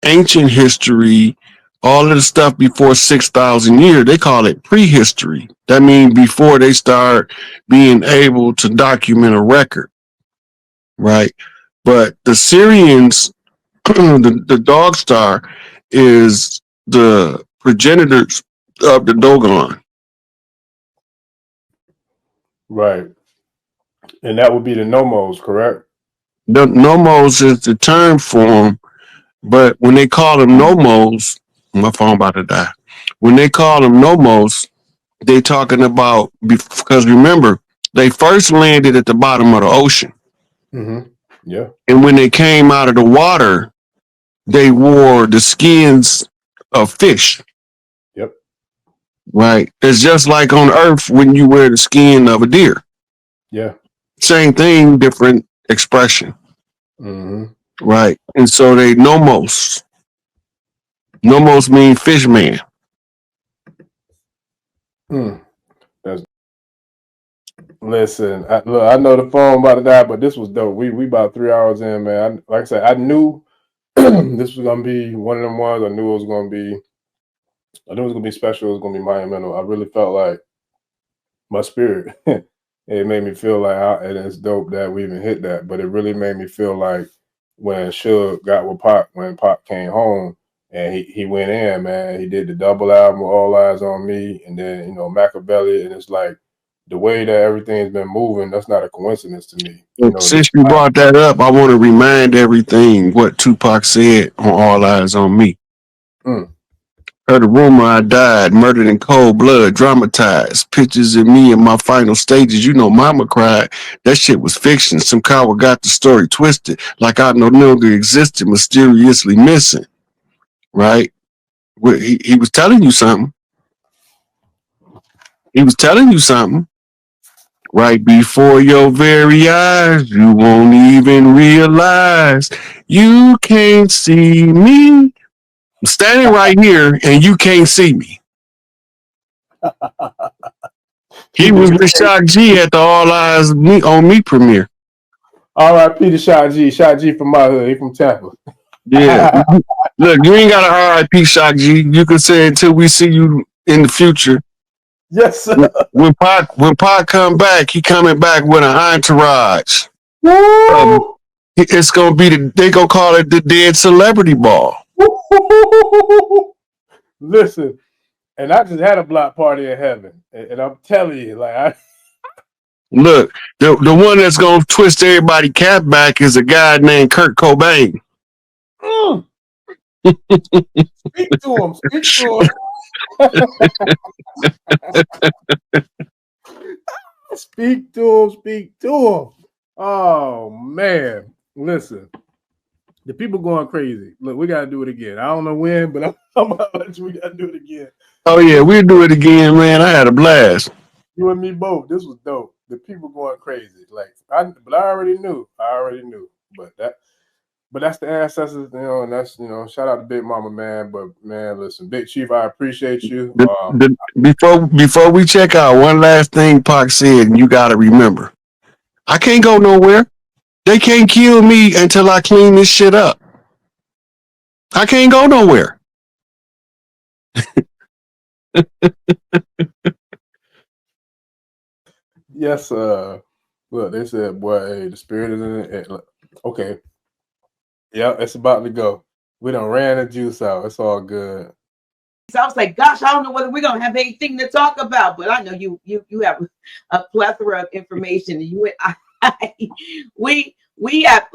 ancient history, all of the stuff before 6,000 years, they call it prehistory. That means before they start being able to document a record, right? But the Syrians, the dog star, is the progenitors of the Dogon. Right. And that would be the nomos, correct? The nomos is the term for them, but when they call them nomos, my phone about to die. When they call them nomos, they talking about, because remember, they first landed at the bottom of the ocean. Mm-hmm. Yeah. And when they came out of the water, they wore the skins of fish. Yep. Right. It's just like on Earth when you wear the skin of a deer. Yeah. Same thing, different expression. Mm-hmm. Right. And so they nomos. Nomos mean fish man. That's, listen, look, I know the phone about to die, but this was dope. We about 3 hours in, man. Like I said, I knew this was gonna be one of them ones. I knew it was gonna be. I knew it was gonna be special. It was gonna be monumental. I really felt like my spirit. It made me feel like, and it's dope that we even hit that. But it really made me feel like when Suge got with Pac, when Pac came home and he went in, man. He did the double album, All Eyes on Me, and then Machiavelli, and it's like the way that everything's been moving. That's not a coincidence to me. Since you brought that up, I want to remind everything what Tupac said on All Eyes on Me. Heard a rumor I died, murdered in cold blood, dramatized. Pictures of me in my final stages. Mama cried. That shit was fiction. Some coward got the story twisted, like I no longer existed, mysteriously missing. Right? He was telling you something. He was telling you something. Right before your very eyes, you won't even realize you can't see me. I'm standing right here and you can't see me. He was with Shock G at the All Eyes on Me premiere. R.I.P. to Shock G. Shock G from my hood. He from Tampa. Yeah. Look, you ain't got to R.I.P. Shock G. You can say until we see you in the future. Yes, sir. When Pac come back, he coming back with an entourage. It's gonna be they gonna call it the Dead Celebrity Ball. Listen, and I just had a block party in heaven, and I'm telling you, look, the one that's gonna twist everybody cap back is a guy named Kurt Cobain. Speak to him. Speak to him. Speak to him. Speak to him. Oh man, listen. The people going crazy. Look, we gotta do it again. I don't know when, but I'm gonna let you. We gotta do it again. Oh yeah, we'll do it again, man. I had a blast. You and me both. This was dope. The people going crazy. But I already knew. But that's the ancestors, and that's shout out to Big Mama, man. But man, listen, Big Chief, I appreciate you. Before we check out, one last thing Pac said, and you gotta remember. I can't go nowhere. They can't kill me until I clean this shit up. I can't go nowhere. Yes, look, they said, boy, hey, the spirit is in it. Okay. Yeah, it's about to go. We done ran the juice out. It's all good. So I was like, gosh, I don't know whether we're gonna have anything to talk about, but I know you have a plethora of information. We have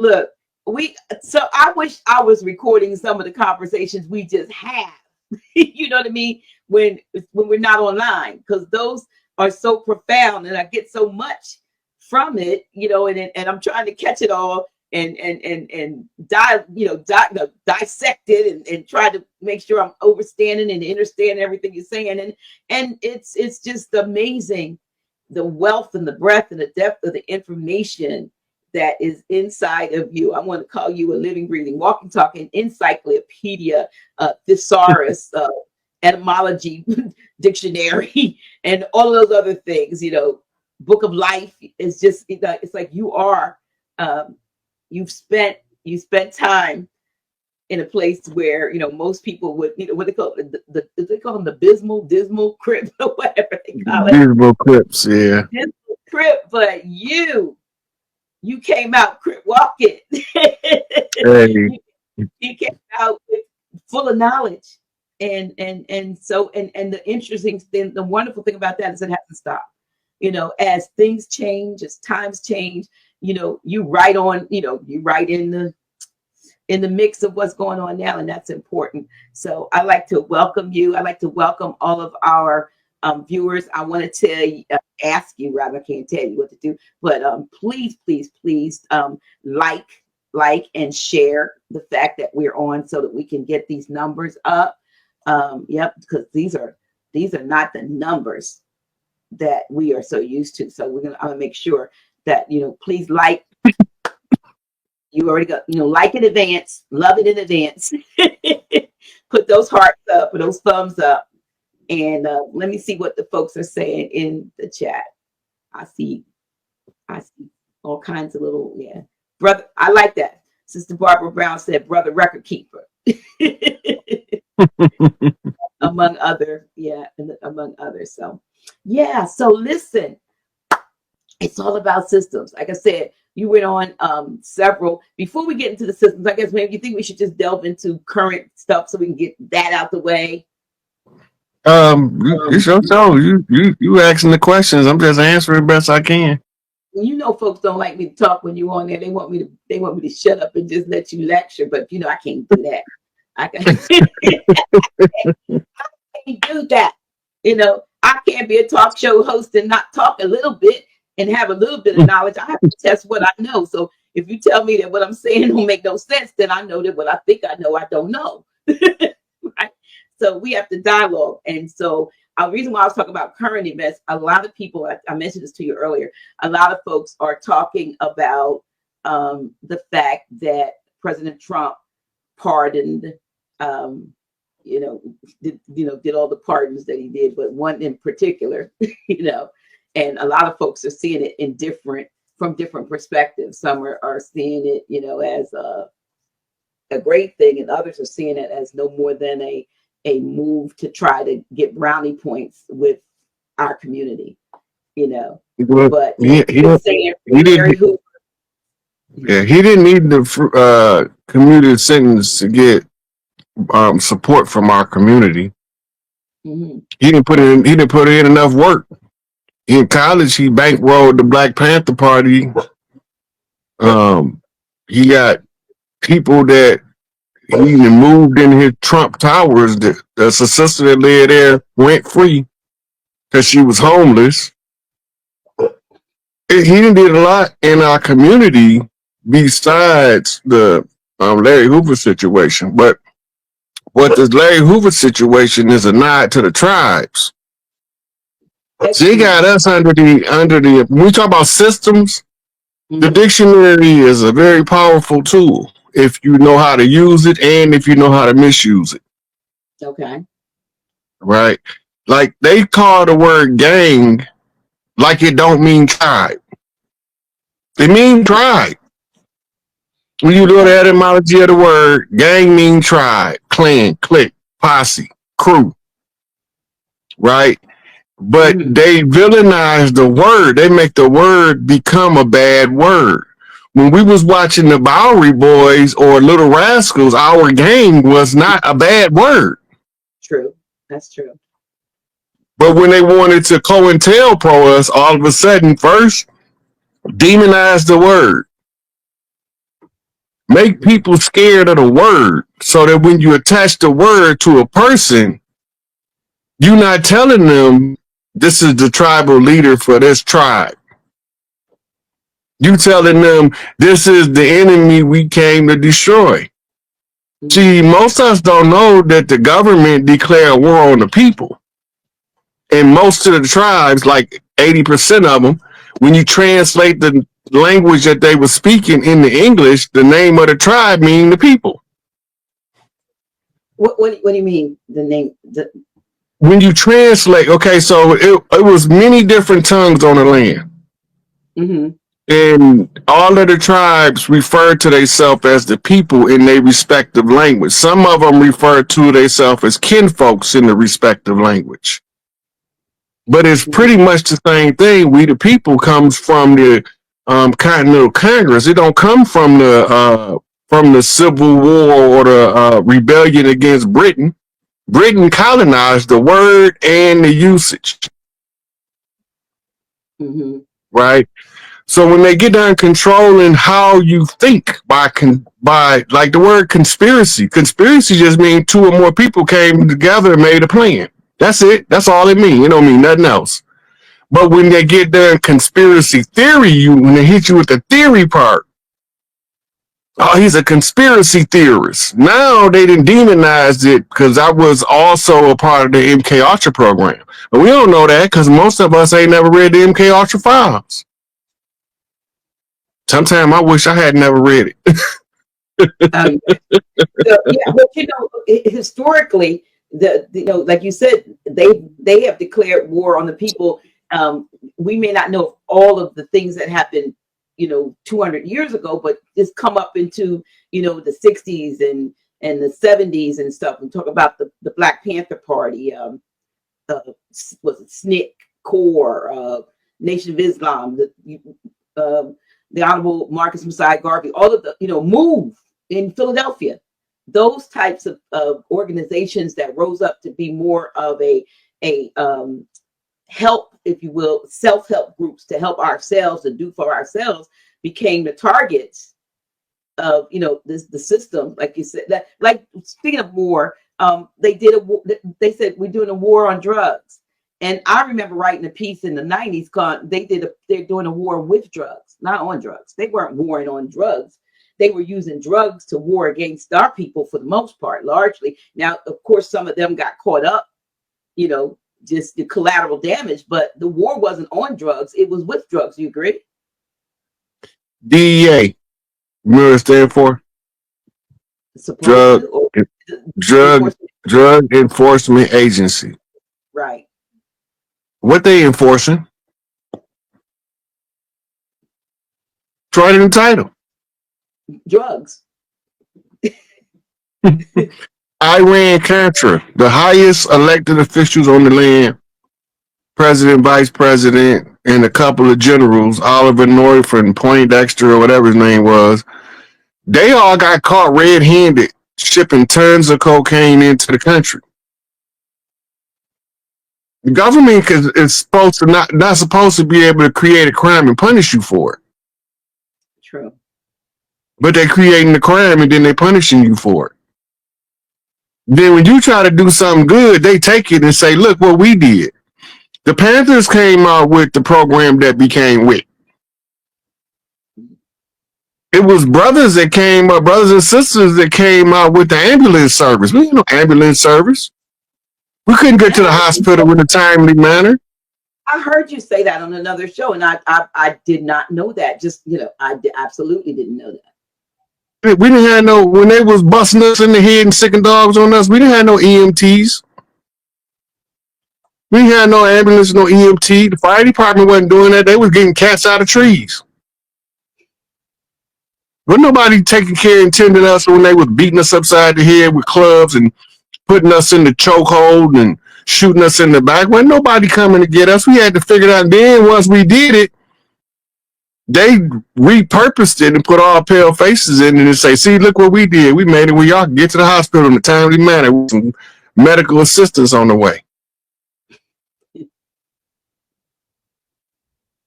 so I wish I was recording some of the conversations we just had. You know what I mean? When we're not online, because those are so profound and I get so much from it, and I'm trying to catch it all and dissect it and try to make sure I'm understanding and understanding everything you're saying. And it's just amazing, the wealth and the breadth and the depth of the information that is inside of you. I want to call you a living, breathing, walking, talking encyclopedia, thesaurus, etymology dictionary, and all of those other things. Book of life is just, it's like you are. You've spent time in a place where, you know, most people would, you know, what they call it, they call them the dismal crib or whatever they call it. Dismal Crips, yeah. Dismal crib, but you came out crib walking. Hey. You came out with, full of knowledge. And so the interesting thing, the wonderful thing about that is it hasn't stopped. You know, as things change, as times change, you know, you write on, you know, you write in the mix of what's going on now, and that's important. So I like to welcome you. I like to welcome all of our viewers. I want to tell you, ask you, rather, I can't tell you what to do, but please like and share the fact that we're on, so that we can get these numbers up. Yep, because these are not the numbers that we are so used to. So I'm gonna make sure that, you know, please like. You already got, you know, like in advance, love it in advance. Put those hearts up or those thumbs up. And let me see what the folks are saying in the chat. I see all kinds of little, yeah. Brother, I like that. Sister Barbara Brown said, brother record keeper. among others. So, yeah. So listen, it's all about systems. Like I said, you went on several. Before we get into the systems, I guess maybe you think we should just delve into current stuff so we can get that out the way. It's your show. You asking the questions. I'm just answering best I can. You know, folks don't like me to talk when you're on there. They want me to shut up and just let you lecture. But you know, I can't do that. I can't do that. You know, I can't be a talk show host and not talk a little bit and have a little bit of knowledge. I have to test what I know. So if you tell me that what I'm saying don't make no sense, then I know that what I think I know, I don't know. Right? So we have to dialogue. And so the reason why I was talking about current events, a lot of people, I mentioned this to you earlier, a lot of folks are talking about the fact that President Trump pardoned, did all the pardons that he did, but one in particular, you know, and a lot of folks are seeing it from different perspectives. Some are seeing it, you know, as a great thing, and others are seeing it as no more than a move to try to get brownie points with our community, you know. Well, but he didn't need the commuted sentence to get support from our community. Mm-hmm. He didn't put in enough work. In college, he bankrolled the Black Panther Party. He got people that he even moved in his Trump Towers. That's a sister that lived there rent free because she was homeless. He did a lot in our community besides the Larry Hoover situation. But what the Larry Hoover situation is a nod to the tribes. They got us under the. When we talk about systems, the dictionary is a very powerful tool if you know how to use it and if you know how to misuse it. Okay. Right? Like they call the word gang like it don't mean tribe. It means tribe. When you do the etymology of the word, gang means tribe, clan, clique, posse, crew. Right? But they villainize the word. They make the word become a bad word. When we was watching the Bowery Boys or Little Rascals, our gang was not a bad word. True. That's true. But when they wanted to COINTELPRO us, all of a sudden, first, demonize the word. Make people scared of the word so that when you attach the word to a person, you're not telling them this is the tribal leader for this tribe. You telling them this is the enemy we came to destroy. See, most of us don't know that the government declared war on the people. And most of the tribes, like 80% of them, when you translate the language that they were speaking into English, the name of the tribe mean the people. What do you mean the name? When you translate, okay, so it was many different tongues on the land. Mm-hmm. And all of the tribes refer to themselves as the people in their respective language. Some of them refer to themselves as kinfolks in the respective language. But it's pretty much the same thing. We the people comes from the Continental Congress. It don't come from the Civil War or the rebellion against Britain. Britain colonized the word and the usage, right? So when they get done controlling how you think by like the word conspiracy just means two or more people came together and made a plan. That's it. That's all it means. It don't mean nothing else. But when they get done conspiracy theory, when they hit you with the theory part, oh, he's a conspiracy theorist. Now they didn't demonize it because I was also a part of the MK Ultra program. But we don't know that because most of us ain't never read the MK Ultra files. Sometimes I wish I had never read it. Yeah, but historically, like you said, they have declared war on the people. We may not know all of the things that happened, 200 years ago, but just come up into the 60s and the 70s and stuff, and talk about the Black Panther Party, was it SNCC, CORE, Nation of Islam, the Honorable Marcus Messiah Garvey, all of the MOVE in Philadelphia. Those types of organizations that rose up to be more of a help, if you will, self-help groups to help ourselves and do for ourselves, became the targets of the system. Like you said, that, like, speaking of war, they said we're doing a war on drugs. And I remember writing a piece in the 90s they're doing a war with drugs, not on drugs. They weren't warring on drugs. They were using drugs to war against our people for the most part, largely. Now, of course, some of them got caught up, just the collateral damage, but the war wasn't on drugs. It was with drugs. You agree? DEA. You know what it stands for? Drug Enforcement Agency. Right. What they enforcing? Try it in the title. Drugs. Iran-Contra, the highest elected officials on the land, president, vice president, and a couple of generals, Oliver North and Poindexter or whatever his name was, they all got caught red-handed shipping tons of cocaine into the country. The government is supposed to not supposed to be able to create a crime and punish you for it. True. But they're creating the crime and then they're punishing you for it. Then when you try to do something good, they take it and say, look what we did. The Panthers came out with the program that became WIC. It was brothers and sisters that came out with the ambulance service. We didn't know ambulance service. We couldn't get to the hospital in a timely manner. I heard you say that on another show, and I did not know that. Absolutely didn't know that. We didn't have when they was busting us in the head and sicking dogs on us, we didn't have no EMTs. We didn't have no ambulance, no EMT. The fire department wasn't doing that. They was getting cats out of trees. But nobody taking care and tending us when they was beating us upside the head with clubs and putting us in the chokehold and shooting us in the back. Wasn't nobody coming to get us. We had to figure it out. Then once we did it, they repurposed it and put all pale faces in it and say, see, look what we did. We made it where y'all can get to the hospital in a timely manner with some medical assistance on the way.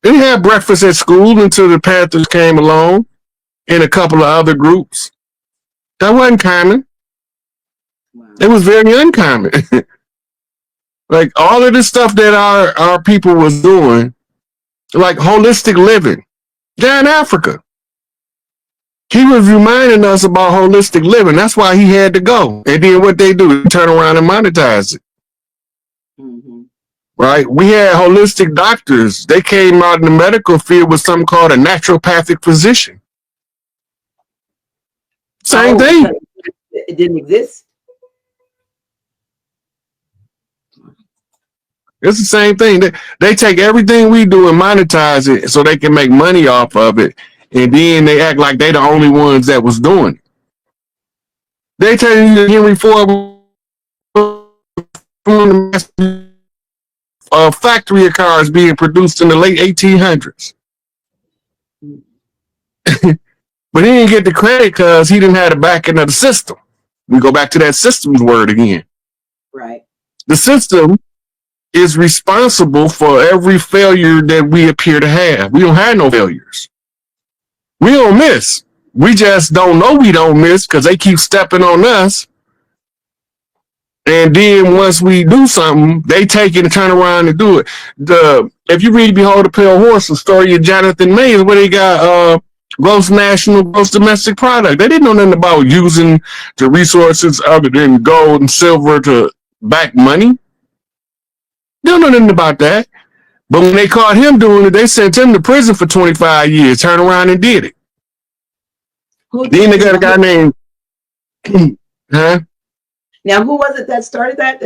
They had breakfast at school until the Panthers came along and a couple of other groups. That wasn't common. Wow. It was very uncommon. Like all of the stuff that our people was doing, like holistic living, they're in Africa. He was reminding us about holistic living. That's why he had to go. And then what they do, they turn around and monetize it. Mm-hmm. Right? We had holistic doctors. They came out in the medical field with something called a naturopathic physician. Same thing. It didn't exist. It's the same thing. They take everything we do and monetize it so they can make money off of it. And then they act like they the only ones that was doing it. They tell you that Henry Ford was a factory of cars being produced in the late 1800s. But he didn't get the credit because he didn't have the backing of the system. We go back to that systems word again. Right. The system is responsible for every failure that we appear to have. We don't have no failures. We don't miss. We just don't know we don't miss because they keep stepping on us. And then once we do something, they take it and turn around and do it. If you read Behold the Pale Horse, the story of Jonathan May is where they got gross domestic product. They didn't know nothing about using the resources other than gold and silver to back money. They don't know nothing about that. But when they caught him doing it, they sent him to prison for 25 years, turned around and did it. Then they got a guy named, huh? Now, who was it that started that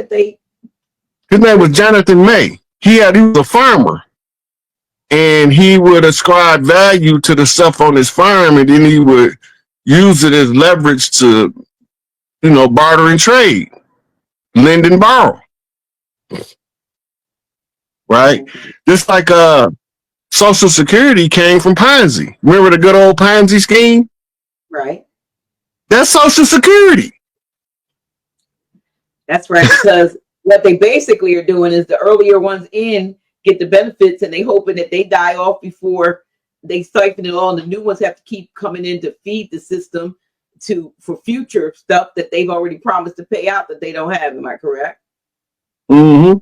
His name was Jonathan May. He was a farmer. And he would ascribe value to the stuff on his farm, and then he would use it as leverage to, barter and trade, lend and borrow. Right? Just like Social Security came from Ponzi. Remember the good old Ponzi scheme? Right. That's Social Security. That's right, because what they basically are doing is the earlier ones in get the benefits, and they hoping that they die off before they siphon it all, and the new ones have to keep coming in to feed the system for future stuff that they've already promised to pay out that they don't have. Am I correct? Mm-hmm.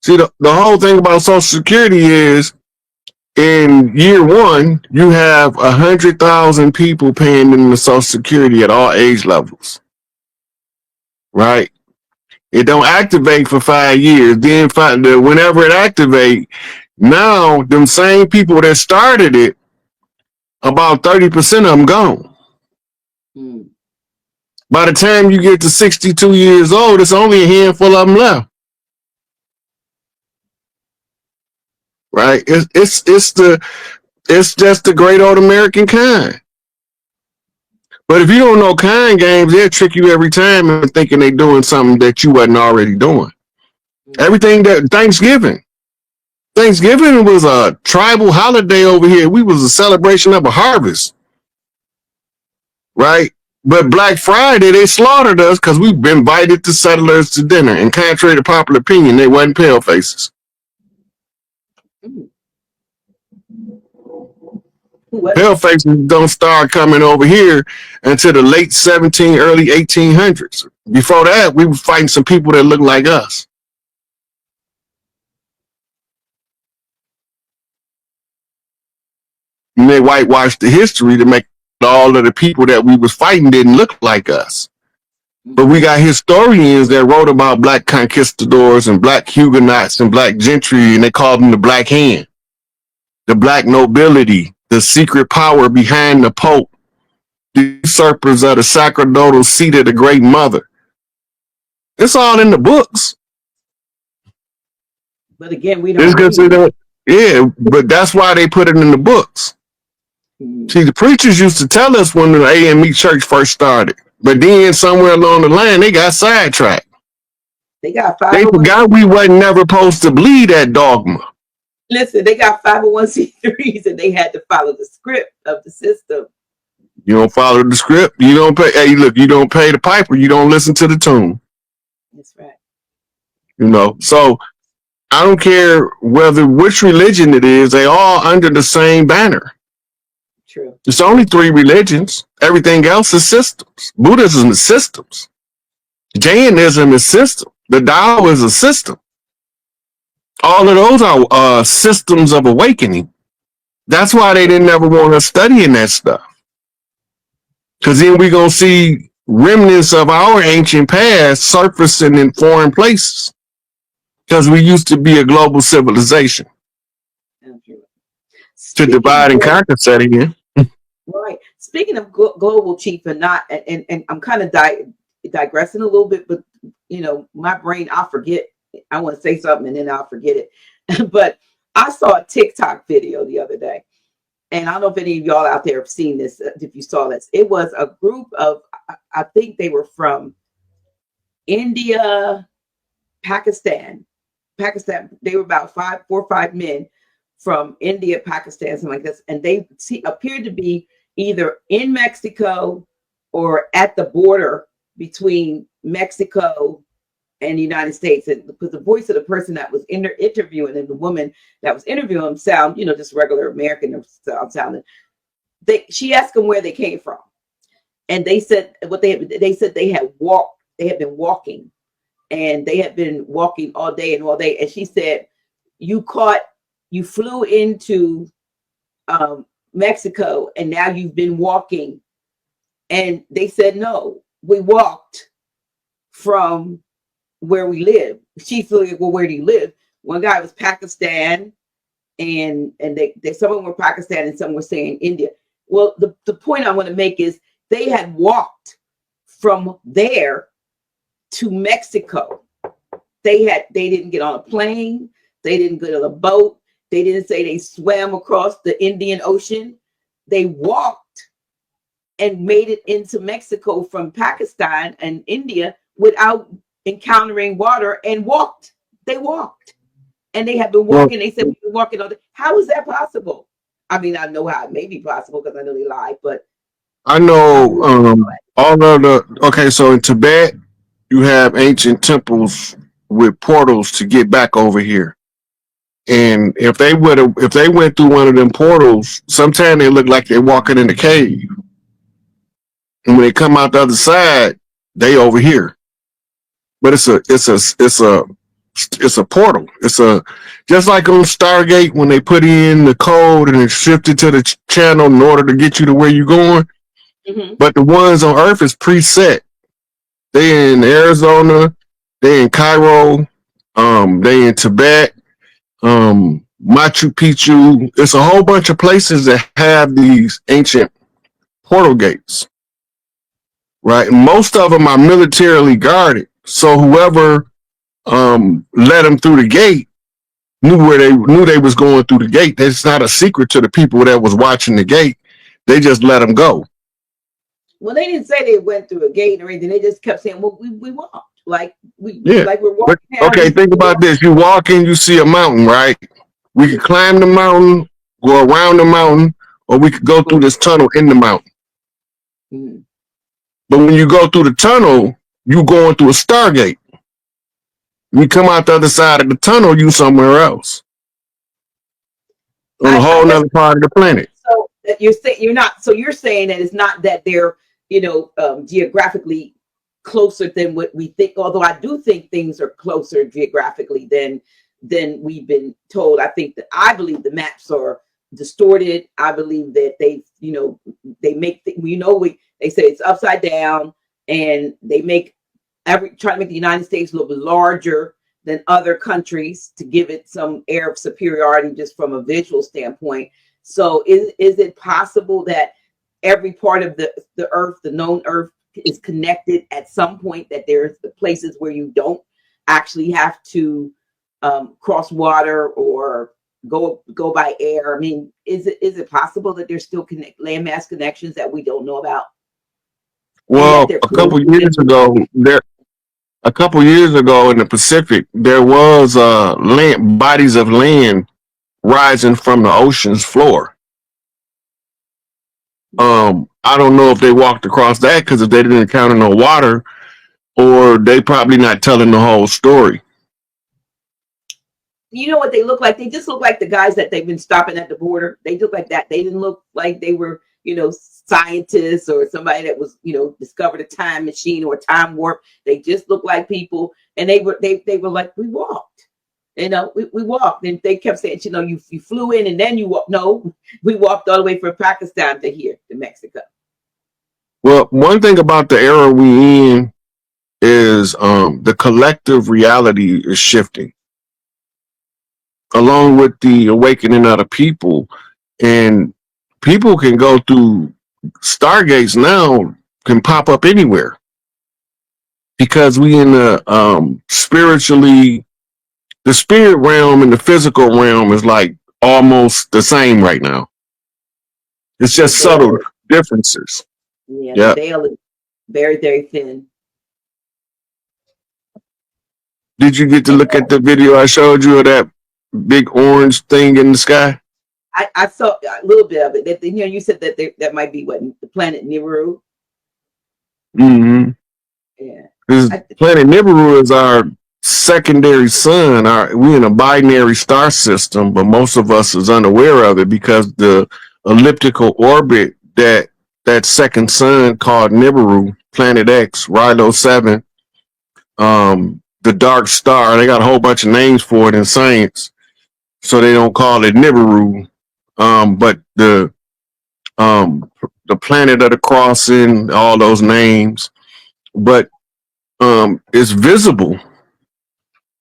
See, the whole thing about Social Security is in year one, you have 100,000 people paying in the Social Security at all age levels. Right? It don't activate for 5 years. Then whenever it activate, now them same people that started it, about 30% of them gone. Mm. By the time you get to 62 years old, it's only a handful of them left. Right? It's just the great old American kind. But if you don't know kind games, they'll trick you every time into thinking they're doing something that you wasn't already doing. Everything that Thanksgiving was a tribal holiday over here. We was a celebration of a harvest. Right? But Black Friday, they slaughtered us because we've been invited to settlers to dinner. And contrary to popular opinion, they wasn't pale faces. Pale faces don't start coming over here until the late 1700s, early 1800s. Before that, we were fighting some people that looked like us. And they whitewashed the history to make all of the people that we was fighting didn't look like us. But we got historians that wrote about black conquistadors and black Huguenots and black gentry, and they called them the Black Hand, the black nobility, the secret power behind the Pope, the usurpers of the sacerdotal seat of the Great Mother. It's all in the books. But again, we don't. Yeah, but that's why they put it in the books. See, the preachers used to tell us when the AME church first started, but then somewhere along the line, they got sidetracked. They forgot we wasn't never supposed to believe that dogma. Listen, they got 501c3s and they had to follow the script of the system. You don't follow the script, you don't pay. Hey, look, you don't pay the piper, you don't listen to the tune. That's right. So I don't care which religion it is, they all under the same banner. True. It's only 3 religions. Everything else is systems. Buddhism is systems. Jainism is system. The Tao is a system. All of those are systems of awakening. That's why they didn't ever want us studying that stuff. Because then we're going to see remnants of our ancient past surfacing in foreign places. Because we used to be a global civilization. To divide and conquer setting in. Right. Speaking of global, Chief, and I'm kind of digressing a little bit, but my brain, I'll forget. I want to say something and then I'll forget it. But I saw a TikTok video the other day, and I don't know if any of y'all out there have seen this. If you saw this, it was a group of, I think they were from India, Pakistan. They were about 4 or 5 men from India, Pakistan, something like this, and they appeared to be either in Mexico or at the border between Mexico and the United States. And because the voice of the person that was interviewing and the woman that was interviewing them sound, just regular American sounding. She asked them where they came from, and they said they had been walking, and they had been walking all day and all day. And she said, you flew into Mexico, and now you've been walking. And they said, no, we walked from where we live. She said, well, where do you live? One guy was Pakistan, and some of them were Pakistan and some were saying India. Well, the point I want to make is they had walked from there to Mexico. They didn't get on a plane. They didn't get on a boat. They didn't say they swam across the Indian Ocean. They walked and made it into Mexico from Pakistan and India without encountering water, and walked. They walked, and they have been walking. They said we've been walking all day. How is that possible? I mean, I know how it may be possible because I know they lied, but I know all of the. So in Tibet, you have ancient temples with portals to get back over here. And if they went through one of them portals, sometimes they look like they're walking in the cave. And when they come out the other side, they over here. But it's a portal. It's just like on Stargate when they put in the code and it shifted to the channel in order to get you to where you're going. Mm-hmm. But the ones on Earth is preset. They in Arizona, they in Cairo, they in Tibet, Machu Picchu. It's a whole bunch of places that have these ancient portal gates, right? And most of them are militarily guarded. So whoever led them through the gate knew they was going through the gate. That's not a secret to the people that was watching the gate. They just let them go. Well, they didn't say they went through a gate or anything. They just kept saying, "Well, we walked like we're walking." Okay, think about this: you walk in, you see a mountain, right? We could climb the mountain, go around the mountain, or we could go through this tunnel in the mountain. Mm-hmm. But when you go through the tunnel, you going through a Stargate. You come out the other side of the tunnel, you somewhere else on a whole other part of the planet. So that you're saying that it's not that they're geographically closer than what we think. Although I do think things are closer geographically than we've been told. I believe the maps are distorted. I believe that they make they say it's upside down, and they try to make the United States look larger than other countries to give it some air of superiority just from a visual standpoint. So is it possible that every part of the earth, the known earth, is connected at some point, that there's the places where you don't actually have to cross water or go by air? I mean, is it possible that there's still landmass connections that we don't know about? Well, a couple years ago in the Pacific, there was bodies of land rising from the ocean's floor. I don't know if they walked across that because if they didn't encounter no water, or they probably not telling the whole story. You know what they look like? They just look like the guys that they've been stopping at the border. They look like that. They didn't look like they were, scientists or somebody that was, discovered a time machine or a time warp. They just look like people, and they were like, we walked. We walked, and they kept saying, you flew in and then you walked. No, we walked all the way from Pakistan to here, to Mexico. Well, one thing about the era we in is the collective reality is shifting along with the awakening of the people, and people can go through Stargates now, can pop up anywhere. because we in the spiritually, the spirit realm and the physical realm is like almost the same right now. It's just subtle differences. Yeah, the Yeah. veil is very, very thin. Did you get to look at the video I showed you of that big orange thing in the sky? I saw a little bit of it. That, you know, you said that that might be what, the planet Nibiru. Mm-hmm. Yeah. This planet Nibiru is our secondary sun. We in a binary star system, but most of us is unaware of it because the elliptical orbit that second sun called Nibiru, Planet X, Rilo 7, the dark star. They got a whole bunch of names for it in science, so they don't call it Nibiru. But the planet of the crossing, all those names, but it's visible,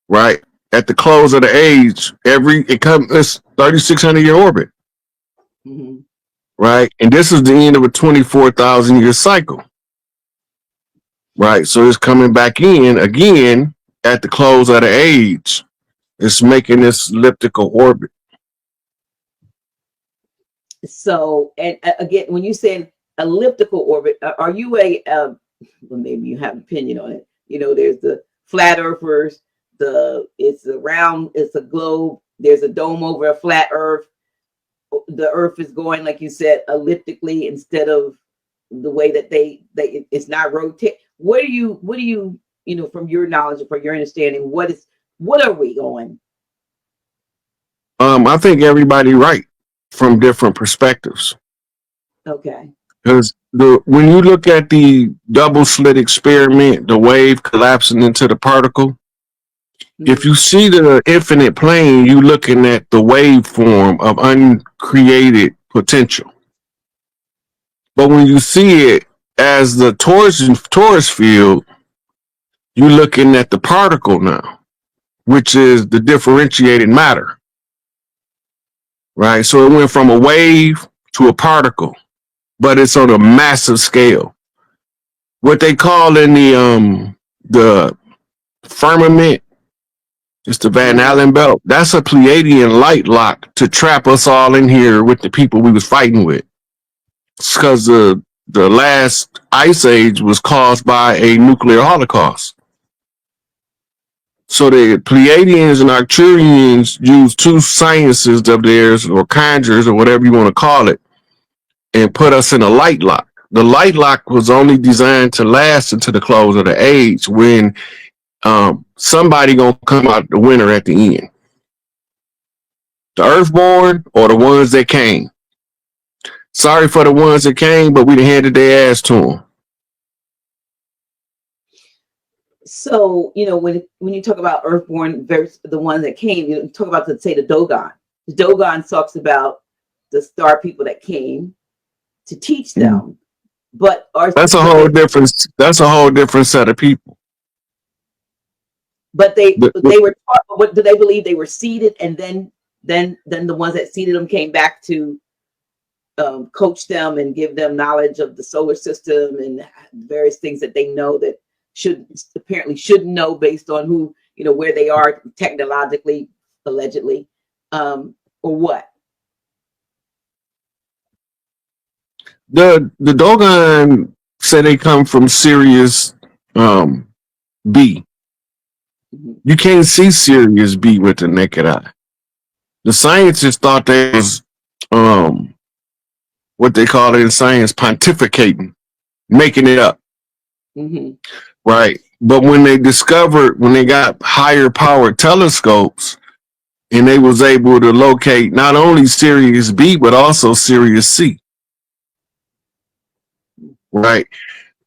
right? At the close of the age, it's 3,600-year orbit, Mm-hmm. right? And this is the end of a 24,000-year cycle, right? So it's coming back in again at the close of the age. It's making this elliptical orbit. So, and again, when you say elliptical orbit, are you a well, maybe you have an opinion on it. You know, there's the flat earthers, it's a round, it's a globe, there's a dome over a flat earth. The earth is going, like you said, elliptically instead of the way that it's not rotate. What do you, you know, from your knowledge and from your understanding, what are we on? I think everybody right from different perspectives. Okay. Because when you look at the double slit experiment, the wave collapsing into the particle, if you see the infinite plane, you're looking at the waveform of uncreated potential. But when you see it as the torus field, you're looking at the particle now, which is the differentiated matter, right? So it went from a wave to a particle, but it's on a massive scale. What they call in the firmament, it's the Van Allen belt. That's a Pleiadian light lock to trap us all in here with the people we was fighting with. It's because the last ice age was caused by a nuclear holocaust. So the Pleiadians and Arcturians used two sciences of theirs, or conjures, or whatever you want to call it, and put us in a light lock. The light lock was only designed to last until the close of the age, when somebody gonna come out the winner at the end. The Earthborn or the ones that came. Sorry for the ones that came, but we handed their ass to them. So, you know, when you talk about Earthborn versus the ones that came, you talk about, say, the Dogon. The Dogon talks about the star people that came to teach them, but that's a whole different set of people. But they were taught. What do they believe? They were seeded, and then the ones that seeded them came back to coach them and give them knowledge of the solar system and various things that they know that shouldn't know based on who, you know, where they are technologically, allegedly, or what. The Dogon said they come from Sirius B. You can't see Sirius B with the naked eye. The scientists thought they was what they call it in science, pontificating, making it up. Right. But when they got higher powered telescopes, and they was able to locate not only Sirius B, but also Sirius C. Right.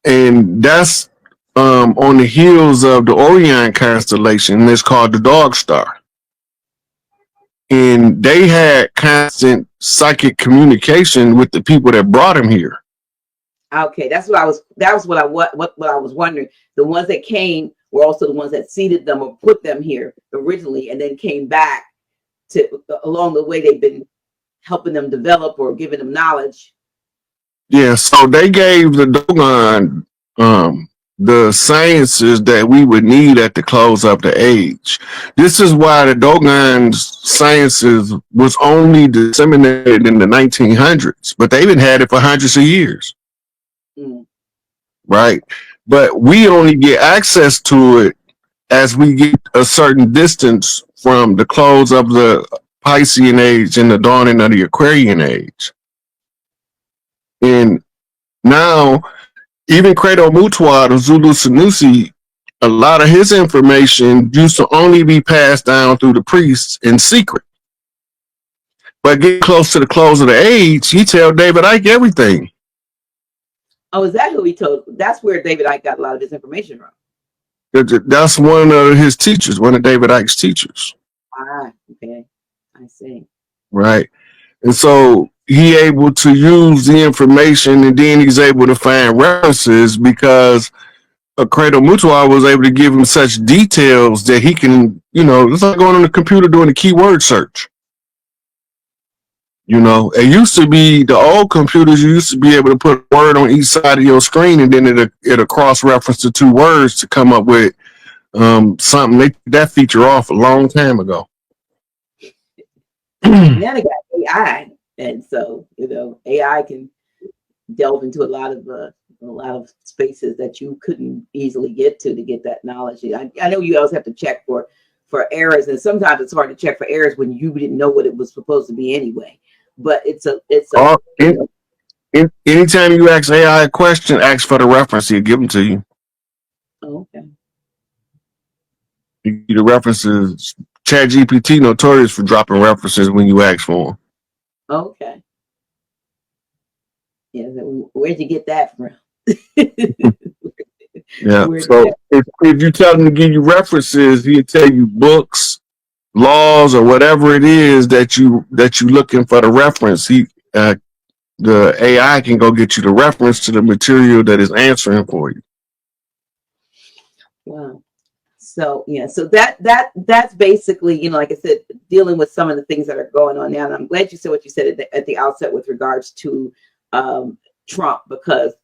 And that's on the heels of the Orion constellation. It's called the Dog Star. And they had constant psychic communication with the people that brought him here. Okay, that was what I was wondering. The ones that came were also the ones that seeded them or put them here originally, and then came back to along the way. They've been helping them develop or giving them knowledge. Yeah, so they gave the Dogon the sciences that we would need at the close of the age. This is why the Dogon's sciences was only disseminated in the 1900s, but they've been had it for hundreds of years. Right? But we only get access to it as we get a certain distance from the close of the Piscean age and the dawning of the Aquarian age. And now, even Credo Mutwa, the Zulu Sanusi, a lot of his information used to only be passed down through the priests in secret. But getting close to the close of the age, he tell David Icke everything. Oh, is that who he told? That's where David Icke got a lot of his information from. That's one of his teachers, one of David Icke's teachers. Ah, okay. I see. Right. And so he able to use the information, and then he's able to find references because Credo Mutwa was able to give him such details that he can, it's like going on the computer doing a keyword search. It used to be the old computers, you used to be able to put a word on each side of your screen, and then it'll cross-reference the two words to come up with something. They took that feature off a long time ago. Now they got AI, and so AI can delve into a lot of spaces that you couldn't easily get to get that knowledge. I know you always have to check for errors, and sometimes it's hard to check for errors when you didn't know what it was supposed to be anyway. But anytime you ask AI a question, ask for the reference, he'll give them to you. Oh, okay. The references, ChatGPT notorious for dropping references when you ask for them. Okay. Yeah, where'd you get that from? Yeah. So if you tell him to give you references, he'll tell you books, laws, or whatever it is that you looking for the reference. The AI can go get you the reference to the material that is answering for you. Wow. So yeah, so that's basically, like I said, dealing with some of the things that are going on now. And I'm glad you said what you said at the outset with regards to Trump, because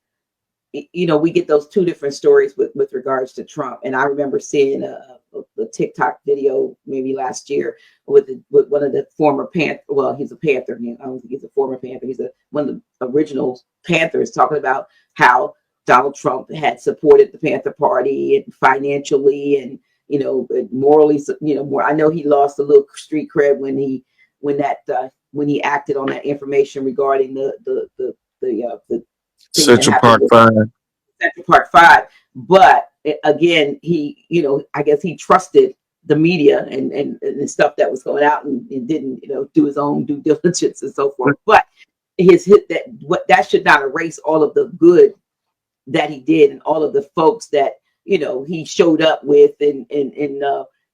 we get those two different stories with regards to Trump. And I remember seeing a TikTok video maybe last year with one of the former Panther. Well, he's a Panther. I don't think he's a former Panther. He's one of the original Panthers, talking about how Donald Trump had supported the Panther Party and financially and morally. More. I know he lost a little street cred when he acted on that information regarding the Central Park 5. Central Park 5. But again, he, I guess he trusted the media and stuff that was going out and didn't, do his own due diligence and so forth. But that should not erase all of the good that he did and all of the folks that, he showed up with and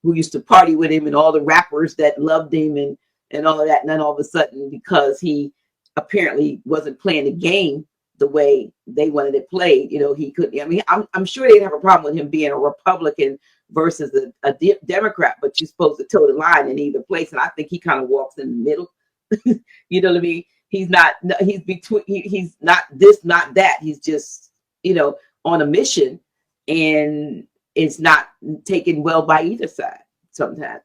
who used to party with him and all the rappers that loved him and all of that. And then all of a sudden, because he apparently wasn't playing the game the way they wanted it played, he couldn't. I mean, I'm sure they'd have a problem with him being a Republican versus a Democrat, but you're supposed to toe the line in either place. And I think he kind of walks in the middle. You know what I mean? He's not this, not that. He's just, on a mission, and it's not taken well by either side sometimes.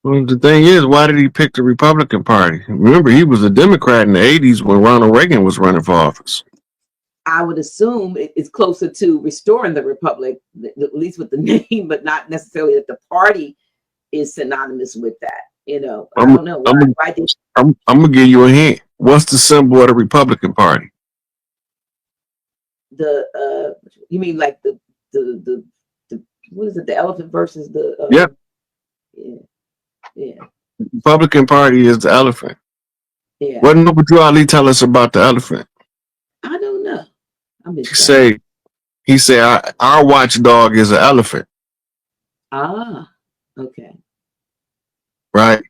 Well, the thing is, why did he pick the Republican Party? Remember, he was a Democrat in the 80s when Ronald Reagan was running for office. I would assume it's closer to restoring the republic, at least with the name, but not necessarily that the party is synonymous with that. I don't know. I'm gonna give you a hint. What's the symbol of the Republican Party? You mean like the what is it? The elephant versus the yeah. Republican Party is the elephant. Yeah. What did Drew Ali tell us about the elephant? I don't know. He said our watchdog is an elephant. Ah, okay. Right.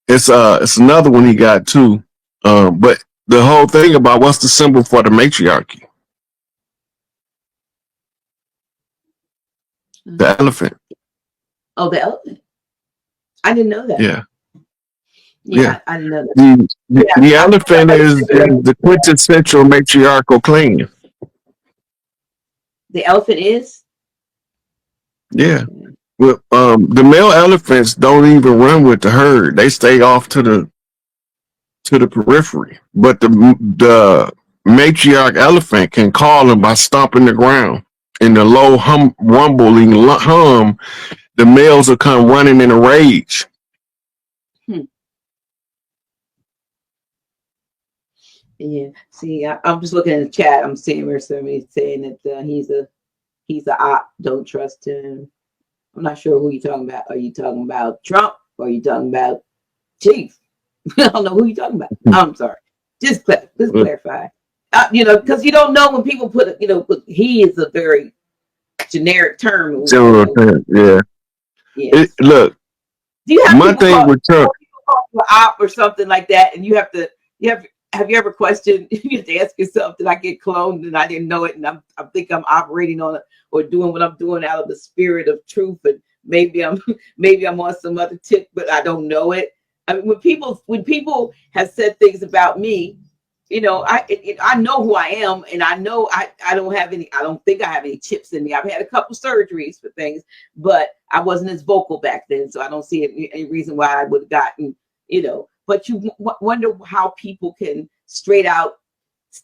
It's another one he got too. But the whole thing about what's the symbol for the matriarchy? The elephant. Oh, the elephant. I didn't know that. Yeah. I didn't know that. The elephant is the quintessential matriarchal clan. The elephant is? Yeah. Well, the male elephants don't even run with the herd. They stay off to the periphery. But the matriarch elephant can call them by stomping the ground. In the low rumbling hum, the males will come running in a rage. Yeah. See, I'm just looking in the chat. I'm seeing where somebody's saying that he's a op. Don't trust him. I'm not sure who you're talking about. Are you talking about Trump or are you talking about Chief? I don't know who you're talking about. I'm sorry. Just clarify. Because you don't know when people put, he is a very generic term. General term, yeah. Yes. Look, do you have my thing with Trump, people call you an op or something like that, and have you ever questioned? You have to ask yourself, did I get cloned and I didn't know it, and I think I'm operating on it or doing what I'm doing out of the spirit of truth, and maybe I'm on some other tip, but I don't know it. I mean, when people have said things about me, I know who I am, and I know I don't think I have any chips in me. I've had a couple surgeries for things, but I wasn't as vocal back then, so I don't see any reason why I would have gotten, but you wonder how people can straight out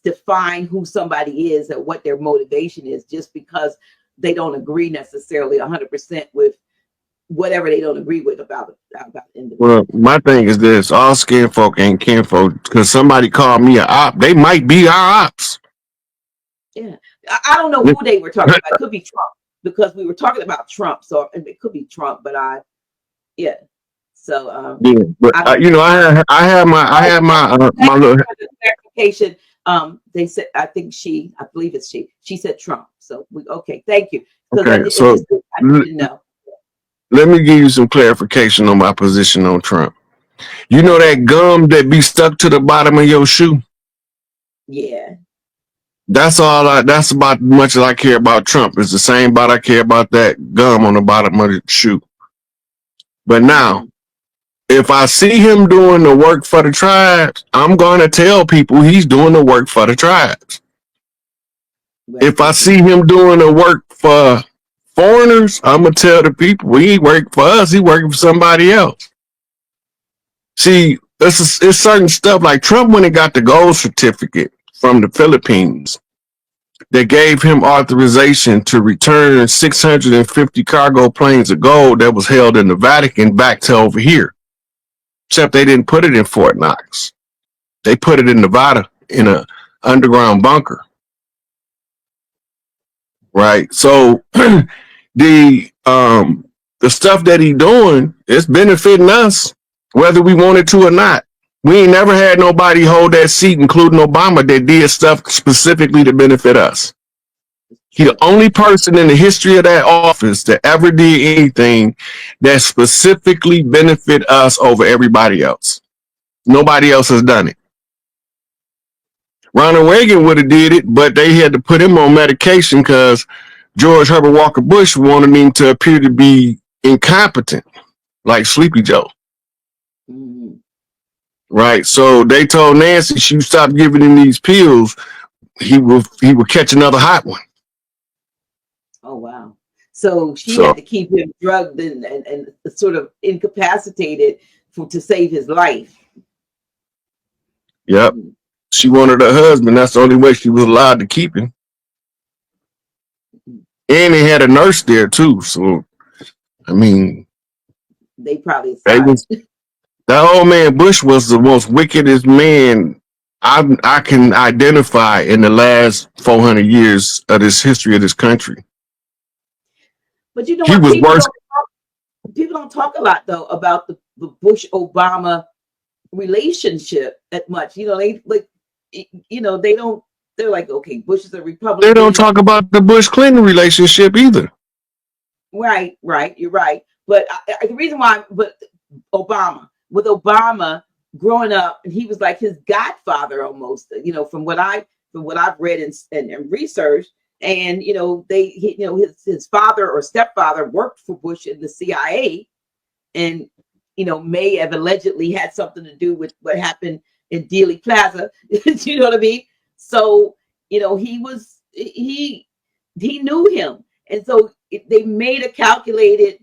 define who somebody is and what their motivation is just because they don't agree necessarily 100% with whatever they don't agree with about individual. well, my thing is this: all skin folk ain't kinfolk. Because somebody called me an op, they might be our ops. Yeah, I don't know who they were talking about. It could be Trump because we were talking about Trump, so it could be Trump. But yeah. So yeah, but I have my my little clarification. They said, I believe it's she. She said Trump. So okay, thank you. Okay, so I didn't know. Let me give you some clarification on my position on Trump. You know that gum that be stuck to the bottom of your shoe? Yeah. That's that's about much as I care about Trump. It's the same about I care about that gum on the bottom of the shoe. But now, if I see him doing the work for the tribes, I'm going to tell people he's doing the work for the tribes. Right. If I see him doing the work for foreigners, I'm going to tell the people he ain't working for us, he working for somebody else. See, it's certain stuff like Trump when he got the gold certificate from the Philippines that gave him authorization to return 650 cargo planes of gold that was held in the Vatican back to over here. Except they didn't put it in Fort Knox. They put it in Nevada in an underground bunker. Right. So the stuff that he doing is benefiting us, whether we wanted to or not. We ain't never had nobody hold that seat, including Obama, that did stuff specifically to benefit us. He the only person in the history of that office that ever did anything that specifically benefit us over everybody else. Nobody else has done it. Ronald Reagan would have did it, but they had to put him on medication because George Herbert Walker Bush wanted him to appear to be incompetent, like Sleepy Joe. Mm-hmm. Right. So they told Nancy she stopped giving him these pills, he would catch another hot one. Oh wow. So she had to keep him drugged and sort of incapacitated to save his life. Yep. Mm-hmm. She wanted her husband. That's the only way she was allowed to keep him. And they had a nurse there too. So, I mean, they probably that old man Bush was the most wickedest man I can identify in the last 400 years of this history of this country. But you know what? People don't talk a lot though about the Bush-Obama relationship that much. They don't. They're like, okay, Bush is a Republican. They don't talk about the Bush-Clinton relationship either. Right. You're right. But the reason why, with Obama growing up, and he was like his godfather almost. From what I've read and researched, and his father or stepfather worked for Bush in the CIA, and may have allegedly had something to do with what happened in Dealey Plaza. You know what I mean? So, he knew him, and so they made a calculated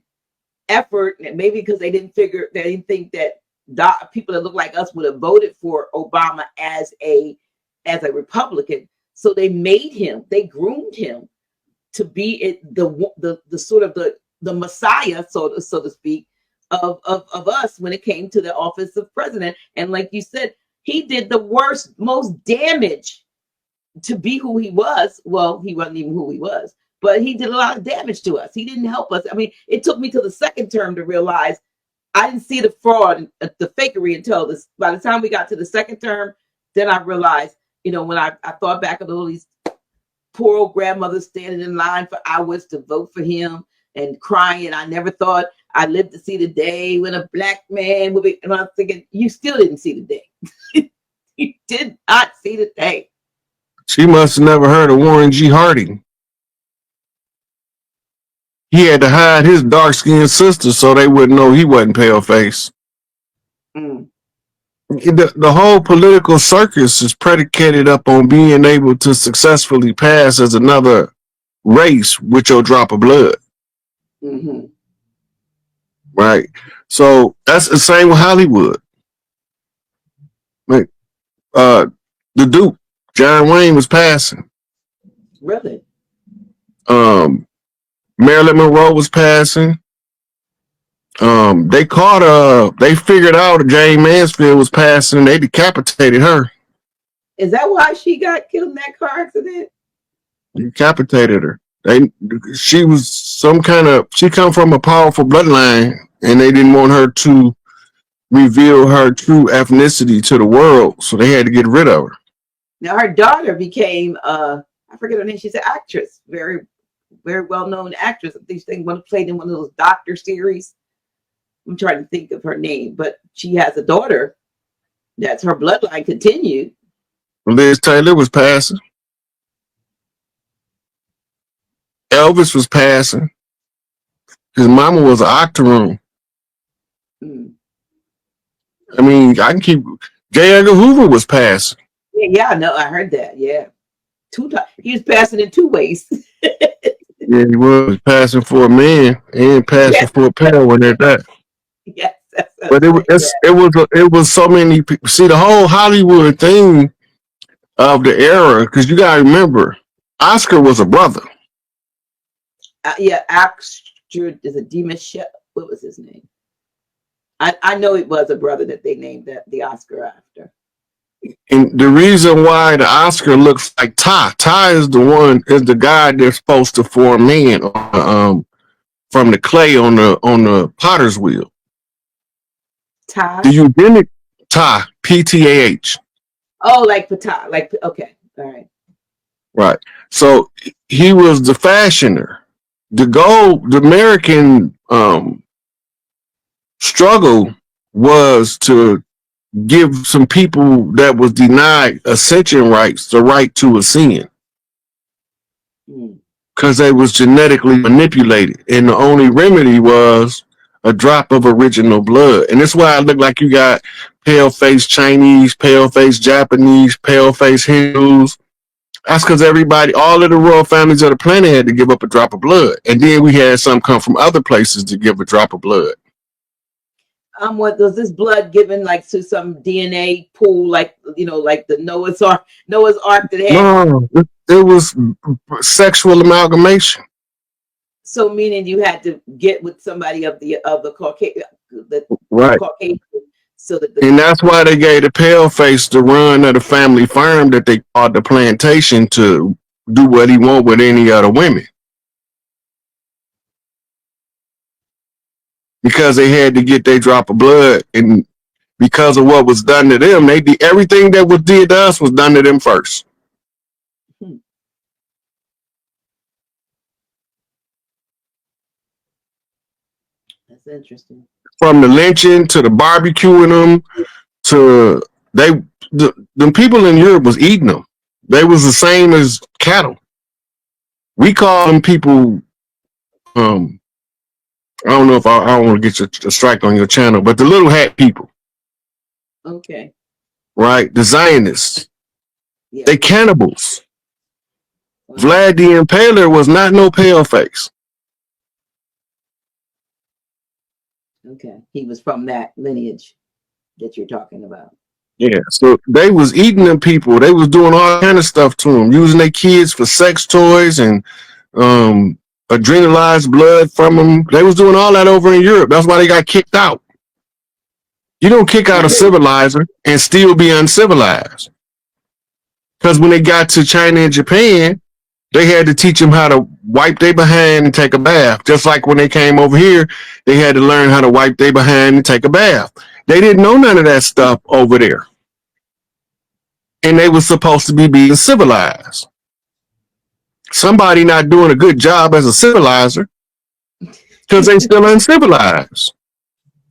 effort, and maybe because they didn't think that people that look like us would have voted for Obama as a Republican. So they groomed him to be the sort of the Messiah, so to speak, of us when it came to the office of president. And like you said, he did the worst, most damage to be who he was. Well, he wasn't even who he was, but he did a lot of damage to us. He didn't help us. I mean, it took me to the second term to realize I didn't see the fraud, the fakery until this. By the time we got to the second term, then I realized, when I thought back of all these poor old grandmothers standing in line for hours to vote for him and crying. I never thought I'd live to see the day when a black man would be. And I'm thinking, you still didn't see the day. You did not see the day. She must have never heard of Warren G. Harding. He had to hide his dark-skinned sister so they wouldn't know he wasn't pale-faced. Mm. The whole political circus is predicated up on being able to successfully pass as another race with your drop of blood. Mm-hmm. Right? So that's the same with Hollywood. Like, the Duke, John Wayne, was passing. Really? Marilyn Monroe was passing. They figured out Jane Mansfield was passing and they decapitated her. Is that why she got killed in that car accident? Decapitated her. She come from a powerful bloodline and they didn't want her to reveal her true ethnicity to the world, so they had to get rid of her. Now her daughter became I forget her name. She's an actress, very, very well-known actress. I think she played in one of those doctor series. I'm trying to think of her name, but she has a daughter that's her bloodline continued. Liz Taylor was passing. Elvis was passing. His mama was an octoroon. Mm. I mean, I can keep. J. Edgar Hoover was passing. Yeah, I know. I heard that. Yeah, 2 times. He was passing in 2 ways. Yeah, he was passing for a man and passing for a heroin at that. Yes, but it was so many people. See, the whole Hollywood thing of the era, because you gotta remember, Oscar was a brother. Actor is a demon chef. What was his name? I know it was a brother that they named the Oscar after. And the reason why the Oscar looks like Ty is the guy that's supposed to form man from the clay on the potter's wheel. Ty? The eugenic Ty, Ptah. Oh, like Ptah, okay, all right. Right. So he was the fashioner. The American struggle was to give some people that was denied ascension rights the right to ascend. Because they was genetically manipulated. And the only remedy was a drop of original blood. And that's why I look like you got pale-faced Chinese, pale-faced Japanese, pale-faced Hindus. That's because all of the royal families of the planet had to give up a drop of blood. And then we had some come from other places to give a drop of blood. What was this blood given to some DNA pool, like the Noah's Ark that had? No, it was sexual amalgamation. So meaning you had to get with somebody of the Caucasian, right? Caucasian, so that and that's why they gave the pale face the run of the family farm that they called the plantation to do what he want with any other women. Because they had to get their drop of blood, and because of what was done to them, they did everything that was did to us was done to them first. That's interesting. From the lynching to the barbecuing them to the people in Europe was eating them. They was the same as cattle. We call them people. I don't know if I don't want to get a strike on your channel, but the little hat people. Okay. Right, the Zionists. Yeah. They cannibals. Vlad the Impaler was not no pale face. Okay, he was from that lineage that you're talking about. Yeah, so they was eating them people. They was doing all kind of stuff to them, using their kids for sex toys and adrenalized blood from them. They was doing all that over in Europe. That's why they got kicked out. You don't kick out a civilizer and still be uncivilized. Because when they got to China and Japan, they had to teach them how to wipe their behind and take a bath. Just like when they came over here, they had to learn how to wipe their behind and take a bath. They didn't know none of that stuff over there. And they were supposed to be being civilized. Somebody not doing a good job as a civilizer because they still uncivilized.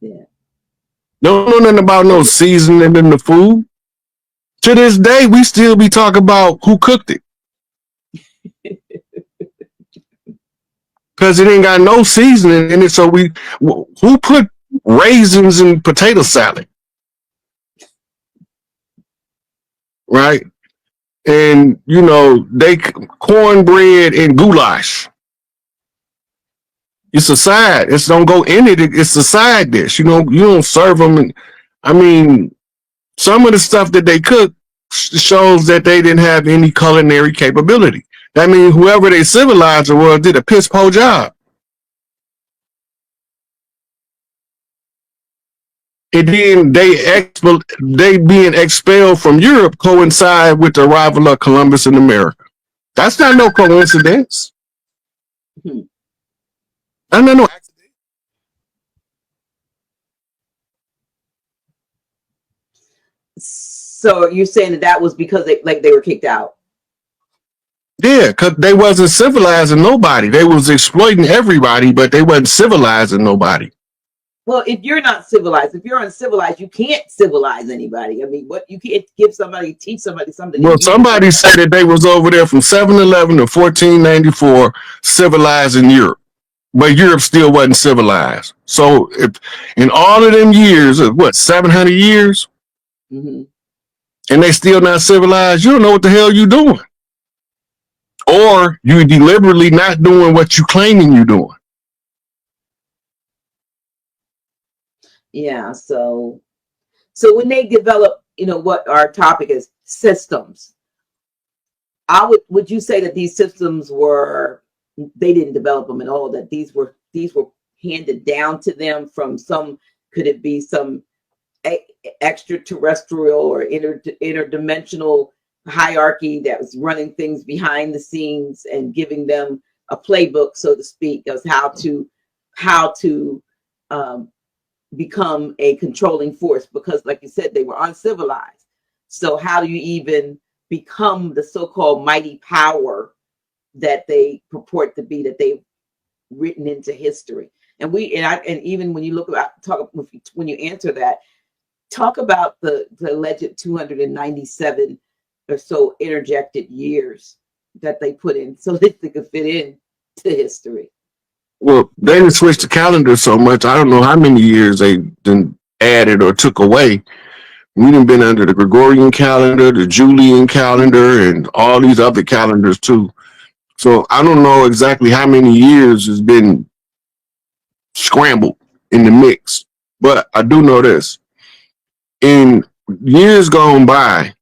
Yeah. Don't know nothing about no seasoning in the food. To this day, we still be talking about who cooked it. Because it ain't got no seasoning in it. So who put raisins in potato salad? Right? And, you know, they cornbread and goulash. It's a side. It's don't go in it. It's a side dish. You know, you don't serve them. And, I mean, some of the stuff that they cook shows that they didn't have any culinary capability. That means whoever they civilized the world did a piss poor job. And then they being expelled from Europe coincide with the arrival of Columbus in America. That's not no coincidence. No. So you're saying that was because they were kicked out? Yeah, because they wasn't civilizing nobody. They was exploiting everybody, but they wasn't civilizing nobody. Well, if you're not civilized, if you're uncivilized, you can't civilize anybody. I mean, what you can't teach somebody something. Well, somebody said that they was over there from 711 to 1494 civilizing Europe, but Europe still wasn't civilized. So if in all of them years, what, 700 years, and they still not civilized, you don't know what the hell you doing. Or you deliberately not doing what you claiming you doing. Yeah, so when they develop, you know, what our topic is, systems, would you say that these systems they didn't develop them at all, that these were handed down to them from could it be some extraterrestrial or interdimensional hierarchy that was running things behind the scenes and giving them a playbook, so to speak, of how to become a controlling force? Because like you said, they were uncivilized. So how do you even become the so-called mighty power that they purport to be, that they've written into history? And even when you when you answer that, talk about the alleged 297 or so interjected years that they put in so that they could fit in to history. Well, they didn't switch the calendar so much. I don't know how many years they done added or took away. We done been under the Gregorian calendar, the Julian calendar, and all these other calendars too. So I don't know exactly how many years has been scrambled in the mix. But I do know this. In years gone by,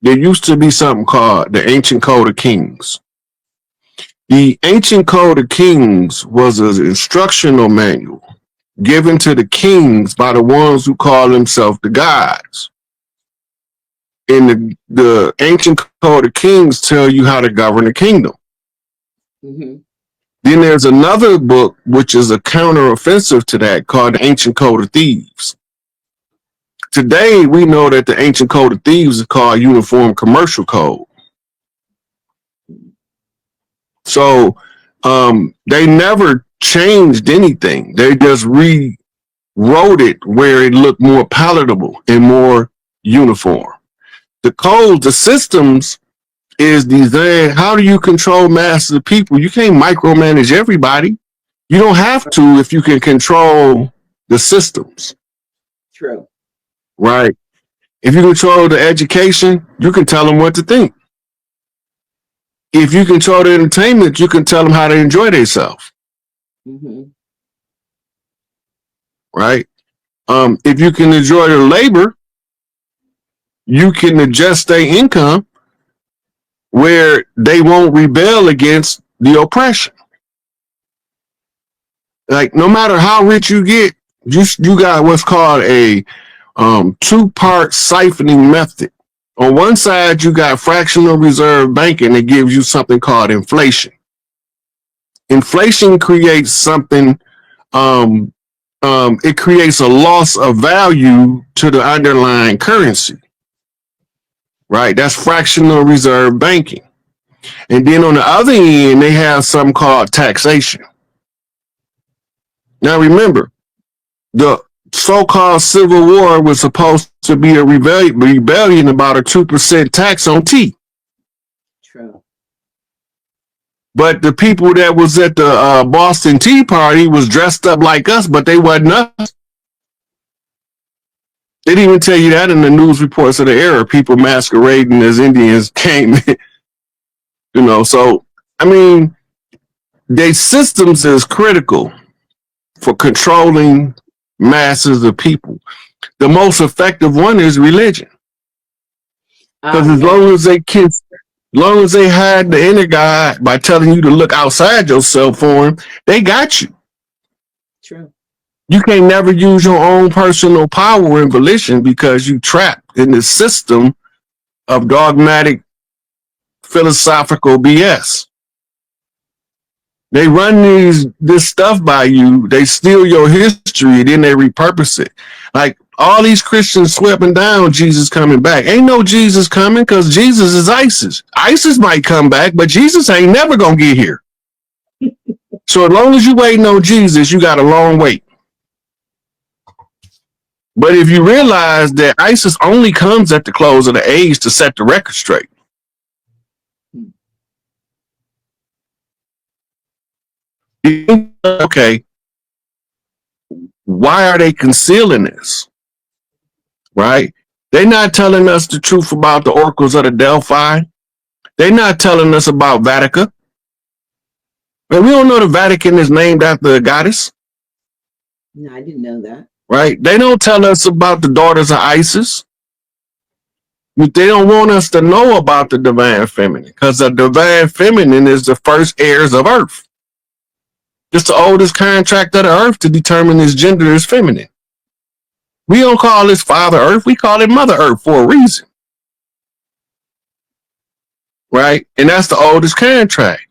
there used to be something called the Ancient Code of Kings. The Ancient Code of Kings was an instructional manual given to the kings by the ones who call themselves the gods. And the Ancient Code of Kings tell you how to govern a kingdom. Then there's another book, which is a counteroffensive to that, called the Ancient Code of Thieves. Today, we know that the Ancient Code of Thieves is called Uniform Commercial Code. So they never changed anything. They just rewrote it where it looked more palatable and more uniform. The codes, the systems is designed. How do you control masses of people? You can't micromanage everybody. You don't have to if you can control the systems. True. Right. If you control the education, you can tell them what to think. if you control the entertainment, you can tell them how to enjoy themselves. Right? If you can enjoy their labor, you can adjust their income where they won't rebel against the oppression. Like, no matter how rich you get, you got what's called a two-part siphoning method. On one side, you got fractional reserve banking that gives you something called inflation. Inflation creates something, it creates a loss of value to the underlying currency. Right? That's fractional reserve banking. And then on the other end, they have something called taxation. Now remember, the so-called Civil War was supposed to be a rebellion about a 2% tax on tea. True. But the people that was at the Boston Tea Party was dressed up like us, but they wasn't us. They didn't even tell you that in the news reports of the era. People masquerading as Indians came, you know. So, I mean, their systems is critical for controlling masses of people. The most effective one is religion, because as long as they hide the inner God by telling you to look outside yourself for him, they got you. True. You can't never use your own personal power and volition because you trapped in the system of dogmatic philosophical BS. They run this stuff by you, they steal your history, then they repurpose it. Like, all these Christians swept down Jesus coming back. Ain't no Jesus coming, because Jesus is ISIS. ISIS might come back, but Jesus ain't never gonna get here. So as long as you waiting on Jesus, you got a long wait. But if you realize that ISIS only comes at the close of the age to set the record straight. Okay, why are they concealing this? Right? They're not telling us the truth about the oracles of the Delphi. They're not telling us about Vatican. And we don't know the Vatican is named after a goddess. No, I didn't know that. Right? They don't tell us about the daughters of Isis. They don't want us to know about the divine feminine, because the divine feminine is the first heirs of Earth. It's the oldest contract of the Earth to determine its gender is feminine. We don't call this Father Earth, we call it Mother Earth for a reason. Right? And that's the oldest contract.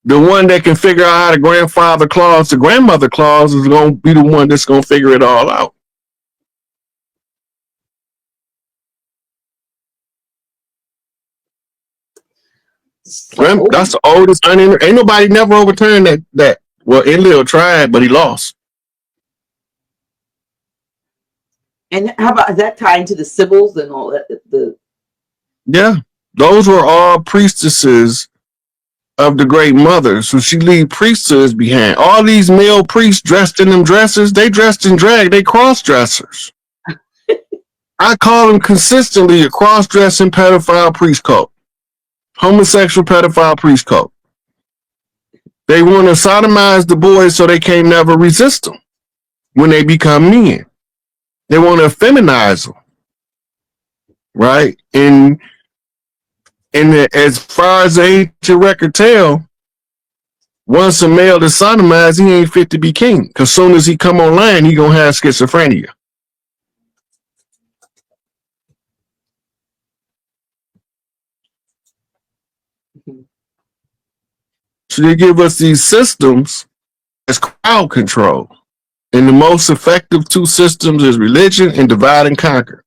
The one that can figure out how to grandfather clause to grandmother clause is going to be the one that's going to figure it all out. That's the oldest. Ain't nobody never overturned that. Well, Enlil tried, but he lost. And how about, is that tied into the Sibyls and all that? Yeah, those were all priestesses of the great mother. So she leave priesthoods behind. All these male priests dressed in them dresses, they dressed in drag, they cross-dressers. I call them consistently a cross-dressing pedophile priest cult. Homosexual pedophile priest cult. They want to sodomize the boys so they can't never resist them when they become men. They want to feminize them. Right? And as far as the ancient record tell, once a male is sodomized, he ain't fit to be king. Because soon as he come online, he gonna have schizophrenia. So they give us these systems as crowd control. And the most effective two systems is religion and divide and conquer.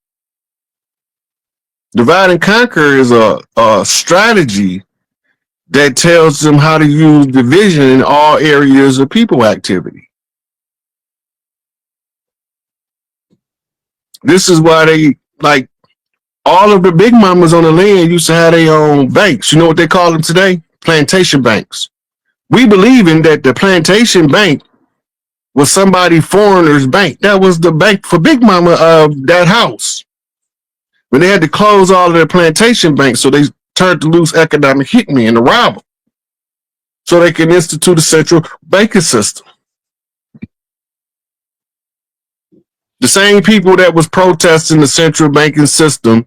Divide and conquer is a strategy that tells them how to use division in all areas of people activity. This is why they, like, all of the big mamas on the land used to have their own banks. You know what they call them today? Plantation banks. We believe in that the plantation bank was somebody foreigner's bank. That was the bank for big mama of that house. When they had to close all of their plantation banks, so they turned to loose economic hitmen and rob them so they can institute a central banking system. The same people that was protesting the central banking system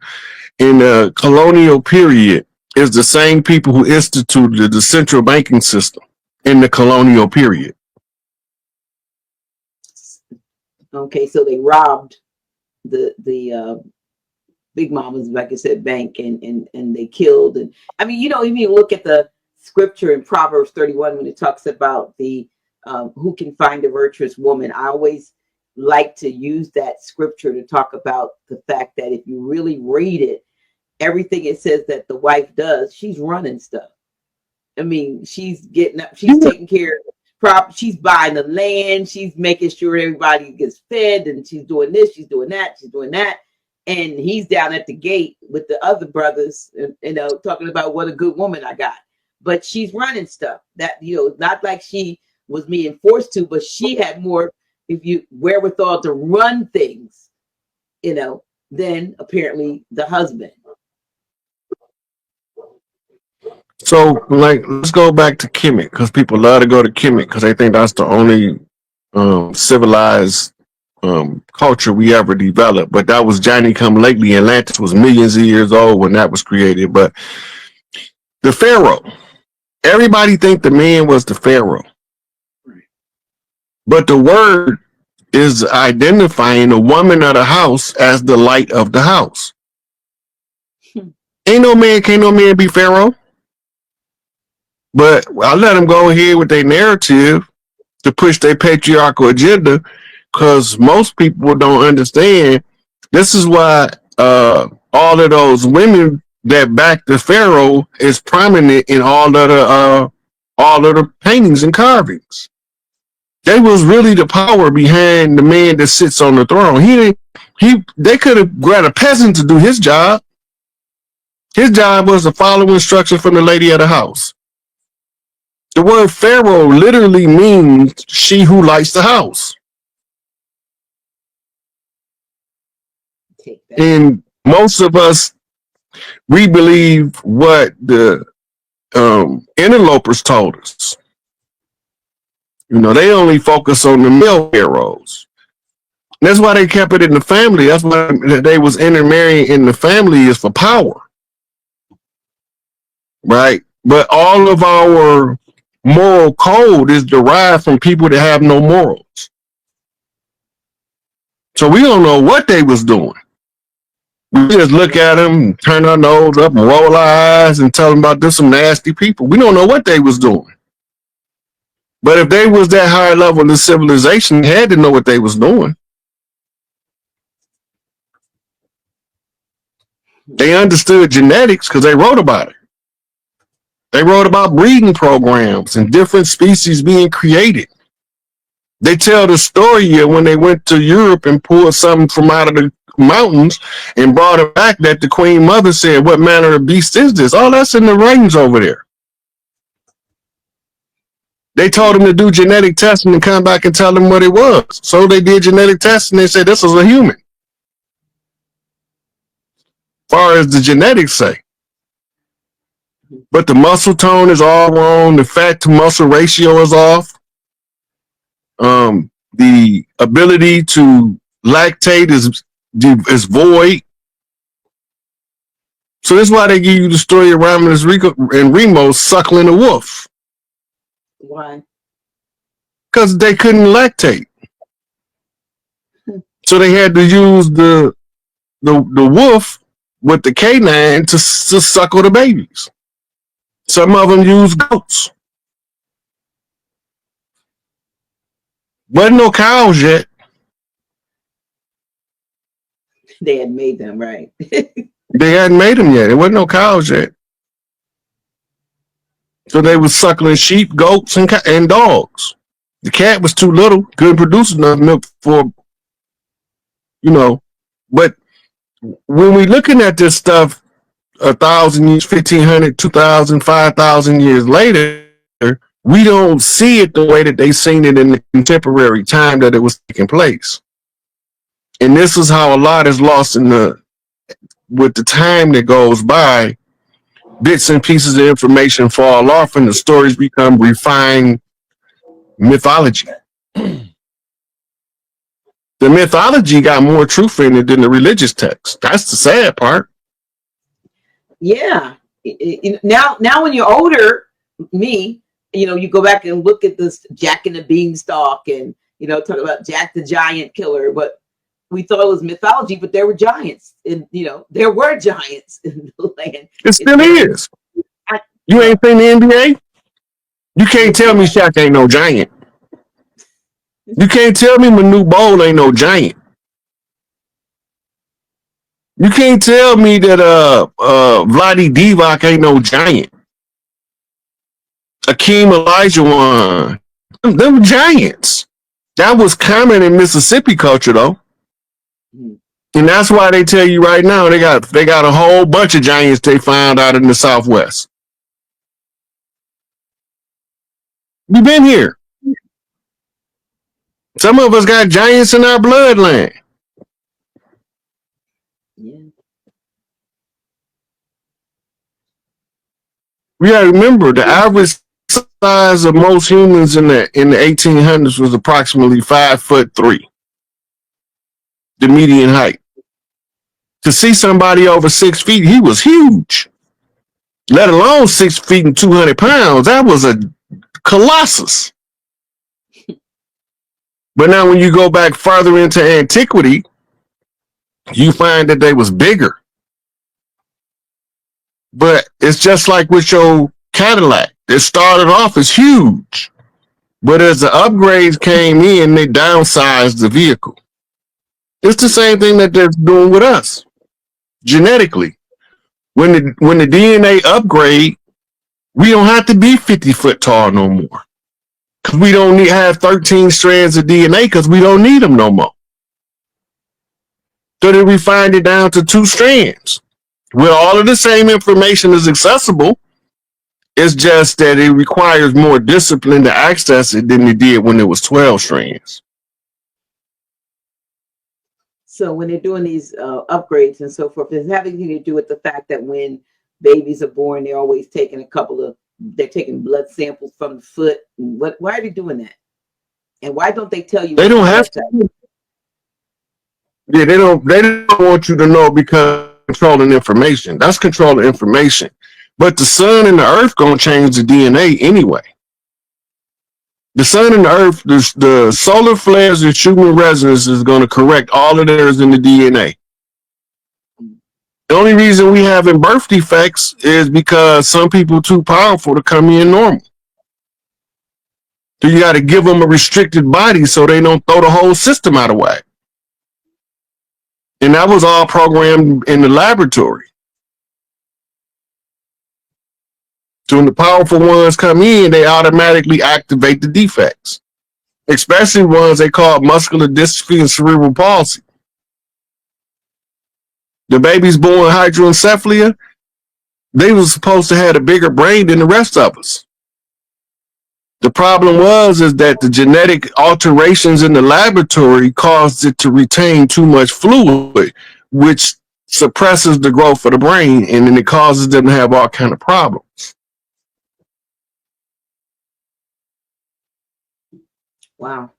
in the colonial period is the same people who instituted the central banking system in the colonial period. Okay, so they robbed the Big Mama's, like I said, bank, and they killed. And I mean, you know, even you look at the scripture in Proverbs 31 when it talks about the who can find a virtuous woman. I always like to use that scripture to talk about the fact that if you really read it, everything it says that the wife does, she's running stuff. I mean, she's getting up, she's taking care of property, she's buying the land, she's making sure everybody gets fed, and she's doing this, she's doing that, she's doing that. And he's down at the gate with the other brothers, you know, talking about what a good woman I got. But she's running stuff that, you know, not like she was being forced to, but she had more, if you wherewithal to run things, you know, than apparently the husband. So, like, let's go back to Kemet, because people love to go to Kemet because they think that's the only civilized culture we ever developed. But that was Johnny come lately. Atlantis was millions of years old when that was created. But the Pharaoh, everybody think the man was the Pharaoh. But the word is identifying the woman of the house as the light of the house. Can't no man be Pharaoh. But I let them go ahead with their narrative to push their patriarchal agenda, because most people don't understand. This is why all of those women that back the Pharaoh is prominent in all of the paintings and carvings. They was really the power behind the man that sits on the throne. They could have grabbed a peasant to do his job. His job was to follow instructions from the lady of the house. The word Pharaoh literally means she who lights the house. And most of us, we believe what the interlopers told us. You know, they only focus on the male pharaohs. That's why they kept it in the family. That's why they was intermarrying in the family, is for power. Right? But all of our moral code is derived from people that have no morals. So we don't know what they was doing. We just look at them, turn our nose up, and roll our eyes, and tell them about this some nasty people. We don't know what they was doing. But if they was that high level of civilization, they had to know what they was doing. They understood genetics because they wrote about it. They wrote about breeding programs and different species being created. They tell the story of when they went to Europe and pulled something from out of the mountains and brought it back, that the Queen Mother said, "What manner of beast is this?" Oh, that's in the rings over there. They told them to do genetic testing and come back and tell them what it was. So they did genetic testing. They said this was a human. As far as the genetics say. But the muscle tone is all wrong. The fat to muscle ratio is off. The ability to lactate is void. So that's why they give you the story of Romulus and Remus suckling a wolf. Why? Because they couldn't lactate. So they had to use the wolf with the canine to suckle the babies. Some of them use goats. Wasn't no cows yet. They had made them, right? They hadn't made them yet. There wasn't no cows yet. So they was suckling sheep, goats, and dogs. The cat was too little, couldn't produce enough milk for, you know. But when we looking at this stuff 1,000 years, 1,500, 2,000, 5,000 years later, we don't see it the way that they seen it in the contemporary time that it was taking place. And this is how a lot is lost with the time that goes by. bits and pieces of information fall off and the stories become refined mythology. The mythology got more truth in it than the religious text. That's the sad part. Yeah. Now when you're older, me, you go back and look at this Jack and the Beanstalk and, talk about Jack the Giant Killer, but we thought it was mythology, but there were giants and, there were giants in the land. It still is. You ain't seen the NBA? You can't tell me Shaq ain't no giant. You can't tell me Manu Bol ain't no giant. You can't tell me that Vlade Divac ain't no giant. Akeem Olajuwon, them giants. That was common in Mississippi culture though. And that's why they tell you right now they got a whole bunch of giants they found out in the Southwest. We've been here. Some of us got giants in our bloodline. Yeah. We gotta remember the average size of most humans in the 1800s was approximately 5'3". The median height. To see somebody over 6 feet, he was huge. Let alone 6 feet and 200 pounds. That was a colossus. But now when you go back further into antiquity, you find that they was bigger. But it's just like with your Cadillac. It started off as huge. But as the upgrades came in, they downsized the vehicle. It's the same thing that they're doing with us. Genetically. When the DNA upgrade, we don't have to be 50 foot tall no more. Because we don't have 13 strands of DNA because we don't need them no more. So they refined it down to 2 strands. Where all of the same information is accessible, it's just that it requires more discipline to access it than it did when it was 12 strands. So when they're doing these upgrades and so forth, does it have anything to do with the fact that when babies are born, they're always taking they're taking blood samples from the foot? Why are they doing that? And why don't they tell you? They don't have to. Yeah, they don't want you to know because controlling information. That's controlling information. But the sun and the earth gonna change the DNA anyway. The sun and the earth, the solar flares and human resonance is gonna correct all of theirs in the DNA. The only reason we having birth defects is because some people are too powerful to come in normal. So you got to give them a restricted body so they don't throw the whole system out of whack. And that was all programmed in the laboratory. So when the powerful ones come in, they automatically activate the defects, especially ones they call muscular dystrophy and cerebral palsy. The babies born hydrocephalia, they were supposed to have a bigger brain than the rest of us. The problem is that the genetic alterations in the laboratory caused it to retain too much fluid, which suppresses the growth of the brain, and then it causes them to have all kind of problems. Wow.